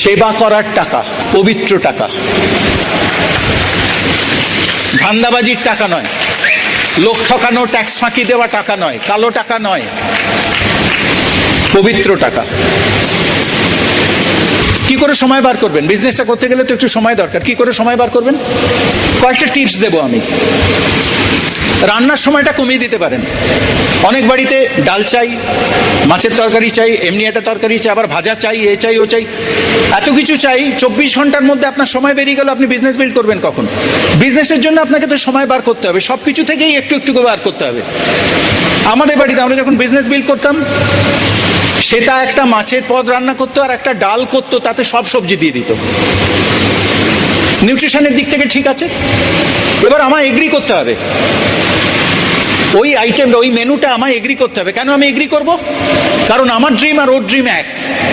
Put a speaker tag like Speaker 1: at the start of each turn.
Speaker 1: সেবা করার টাকা, পবিত্র টাকা, ধান্দাবাজির টাকা নয়, লোক ঠকানো, ট্যাক্স ফাঁকি দেওয়া টাকা নয়, কালো টাকা নয়, পবিত্র টাকা। কি করে সময় বার করবেন? বিজনেসটা করতে গেলে তো একটু সময় দরকার। কি করে সময় বার করবেন? কয়েকটা টিপস দেবো আমি। রান্নার সময়টা কমিয়ে দিতে পারেন। অনেক বাড়িতে ডাল চাই, মাছের তরকারি চাই, এমনি একটা তরকারি চাই, আবার ভাজা চাই, এ চাই, ও চাই, এত কিছু চাই। 24 ঘন্টার মধ্যে আপনার সময় বেরিয়ে গেল, আপনি বিজনেস বিল্ড করবেন কখন? বিজনেসের জন্য আপনাকে তো সময় বার করতে হবে, সব কিছু থেকেই একটু একটু করে বার করতে হবে। আমাদের বাড়িতে আমরা যখন বিজনেস বিল্ড করতাম, সেটা একটা মাছের পদ রান্না করতো আর একটা ডাল করতো, তাতে সব সবজি দিয়ে দিত। নিউট্রিশনের দিক থেকে ঠিক আছে। এবার আমায় এগ্রি করতে হবে, ওই আইটেমটা, ওই মেনুটা আমায় এগ্রি করতে হবে। কেন আমি এগ্রি করব? কারণ আমার ড্রিম আর ওর ড্রিম এক।